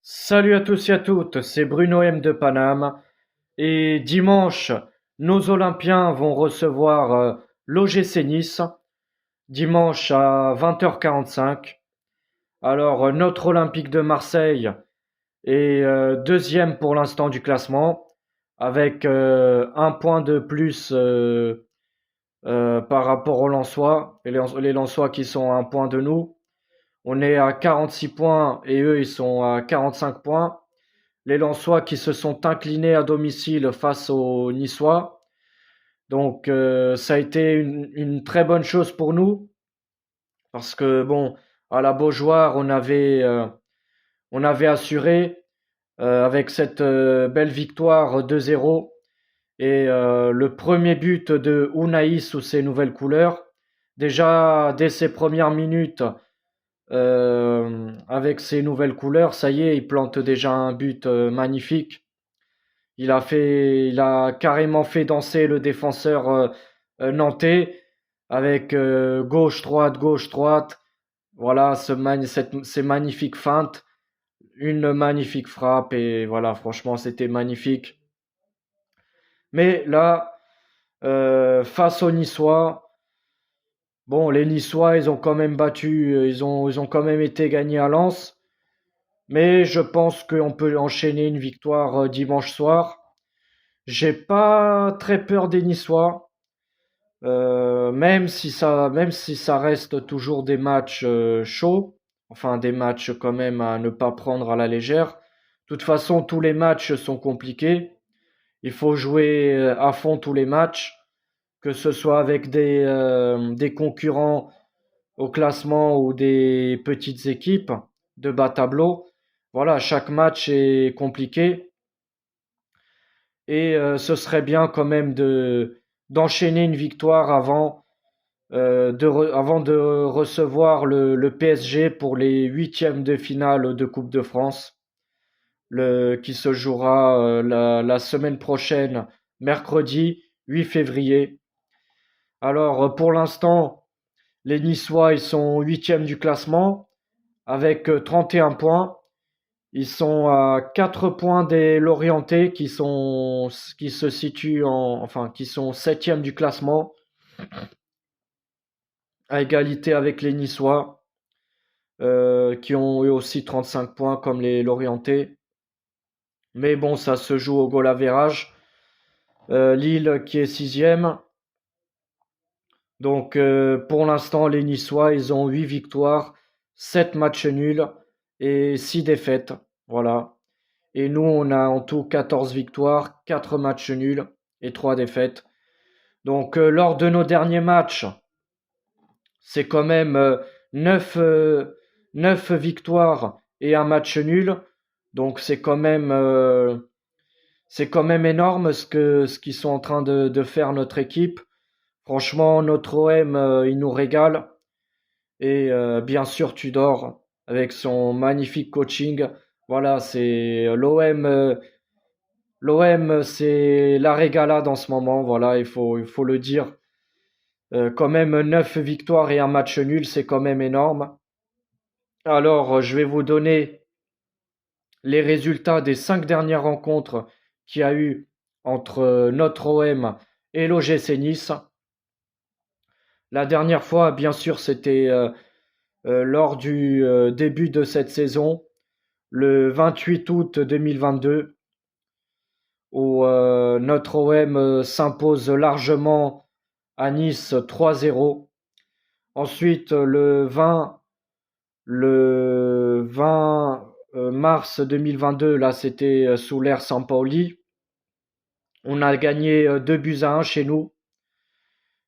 Salut à tous et à toutes, c'est Bruno M de Paname. Et dimanche, nos Olympiens vont recevoir l'OGC Nice, dimanche à 20h45. Alors, notre Olympique de Marseille est deuxième pour l'instant du classement, avec un point de plus par rapport aux Lensois, et les Lensois qui sont à un point de nous. On est à 46 points et eux, ils sont à 45 points. Les Lensois qui se sont inclinés à domicile face aux Niçois. Donc ça a été une très bonne chose pour nous parce que bon, à la Beaujoire, on avait assuré avec cette belle victoire 2-0 et le premier but de Unai sous ses nouvelles couleurs. Déjà dès ses premières minutes avec ses nouvelles couleurs, ça y est, il plante déjà un but magnifique. Il a carrément fait danser le défenseur nantais avec gauche droite. Voilà, ces magnifiques feintes, une magnifique frappe et voilà, franchement, c'était magnifique. Mais là, face aux Niçois, bon, les Niçois, ils ont quand même battu, ils ont quand même été gagnés à Lens. Mais je pense qu'on peut enchaîner une victoire dimanche soir. J'ai pas très peur des Niçois. Même si ça reste toujours des matchs chauds, enfin des matchs quand même à ne pas prendre à la légère. De toute façon, tous les matchs sont compliqués. Il faut jouer à fond tous les matchs, que ce soit avec des concurrents au classement ou des petites équipes de bas tableau. Voilà, chaque match est compliqué et ce serait bien quand même de d'enchaîner une victoire avant de recevoir le PSG pour les huitièmes de finale de Coupe de France, qui se jouera la semaine prochaine, mercredi 8 février. Alors pour l'instant, les Niçois ils sont huitièmes du classement avec 31 points. Ils sont à 4 points des Lorientais qui se situent enfin qui sont septièmes du classement à égalité avec les Niçois, qui ont eu aussi 35 points comme les Lorientais. Mais bon, ça se joue au goal average. Lille qui est sixième. Donc pour l'instant, les Niçois, ils ont 8 victoires, 7 matchs nuls et 6 défaites. Voilà. Et nous, on a en tout 14 victoires, 4 matchs nuls et 3 défaites. Donc lors de nos derniers matchs, c'est quand même 9, 9 victoires et un match nul. Donc c'est quand même énorme ce qu'ils sont en train de faire notre équipe. Franchement, notre OM, il nous régale. Et bien sûr, Tudor, avec son magnifique coaching. Voilà, c'est l'OM, c'est la régalade en ce moment. Voilà, il faut le dire. Quand même 9 victoires et un match nul, c'est quand même énorme. Alors, je vais vous donner les résultats des 5 dernières rencontres qu'il y a eu entre notre OM et l'OGC Nice. La dernière fois, bien sûr, c'était lors du début de cette saison, le 28 août 2022, où notre OM s'impose largement à Nice 3-0. Ensuite, le 20 mars 2022, là c'était sous l'ère Sampaoli. On a gagné 2-1 chez nous.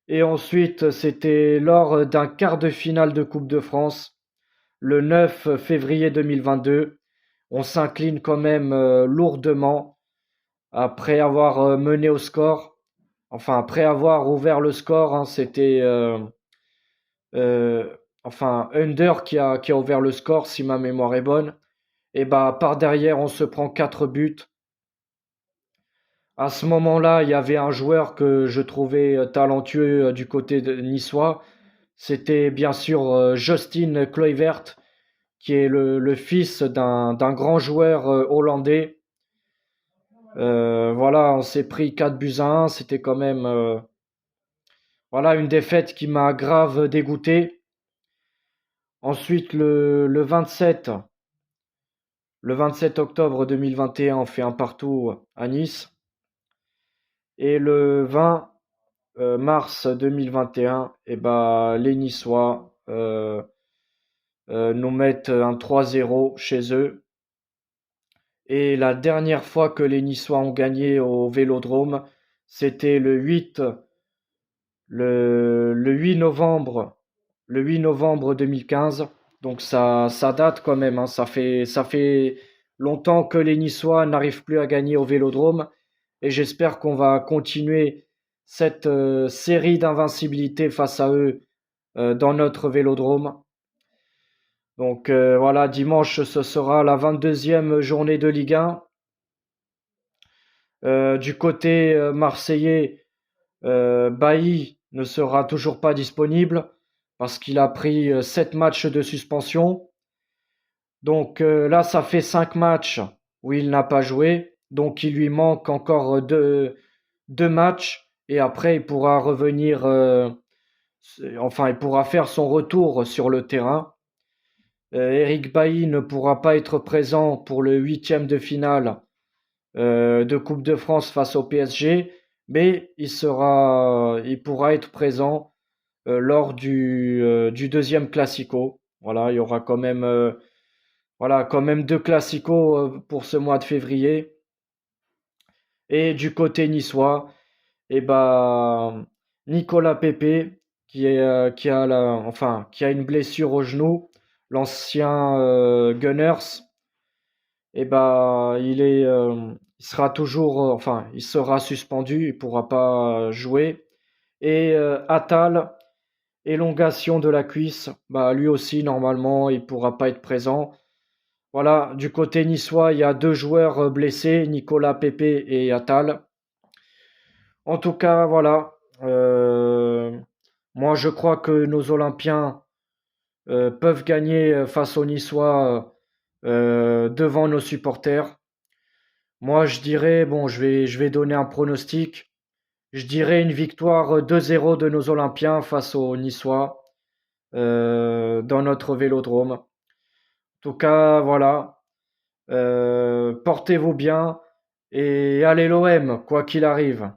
Et ensuite, c'était lors d'un quart de finale de Coupe de France, le 9 février 2022. On s'incline quand même lourdement après avoir mené au score. Enfin, après avoir ouvert le score, hein, c'était euh, enfin Under qui a ouvert le score, si ma mémoire est bonne. Et bah par derrière, on se prend 4 buts. À ce moment-là, il y avait un joueur que je trouvais talentueux du côté de niçois. C'était bien sûr Justin Kluivert qui est le fils d'un grand joueur hollandais. Voilà, on s'est pris 4 buts à 1. C'était quand même voilà, une défaite qui m'a grave dégoûté. Ensuite, le 27 octobre 2021, on fait un partout à Nice. Et le 20 mars 2021, eh ben, les Niçois nous mettent un 3-0 chez eux. Et la dernière fois que les Niçois ont gagné au Vélodrome, c'était le 8 novembre, le 8 novembre 2015. Donc ça date quand même, hein. Ça fait longtemps que les Niçois n'arrivent plus à gagner au Vélodrome. Et j'espère qu'on va continuer cette série d'invincibilité face à eux dans notre Vélodrome. Donc voilà, dimanche, ce sera la 22e journée de Ligue 1. Du côté marseillais, Bailly ne sera toujours pas disponible parce qu'il a pris 7 matchs de suspension. Donc là, ça fait 5 matchs où il n'a pas joué. Donc il lui manque encore deux matchs et après il pourra revenir, enfin il pourra faire son retour sur le terrain. Eric Bailly ne pourra pas être présent pour le huitième de finale de Coupe de France face au PSG, mais il pourra être présent lors du deuxième Classico. Voilà, il y aura quand même deux Classicos pour ce mois de février. Et du côté niçois, eh ben, Nicolas Pepe, qui a une blessure au genou, l'ancien Gunners, eh ben, il sera suspendu, il pourra pas jouer. Et Attal, élongation de la cuisse, bah lui aussi normalement il pourra pas être présent. Voilà, du côté niçois, il y a deux joueurs blessés, Nicolas Pepe et Attal. En tout cas, voilà. Euh, Moi, je crois que nos Olympiens peuvent gagner face aux Niçois devant nos supporters. Moi, je dirais, bon, je vais donner un pronostic. Je dirais une victoire 2-0 de nos Olympiens face aux Niçois dans notre Vélodrome. En tout cas, voilà. Portez-vous bien et allez l'OM, quoi qu'il arrive.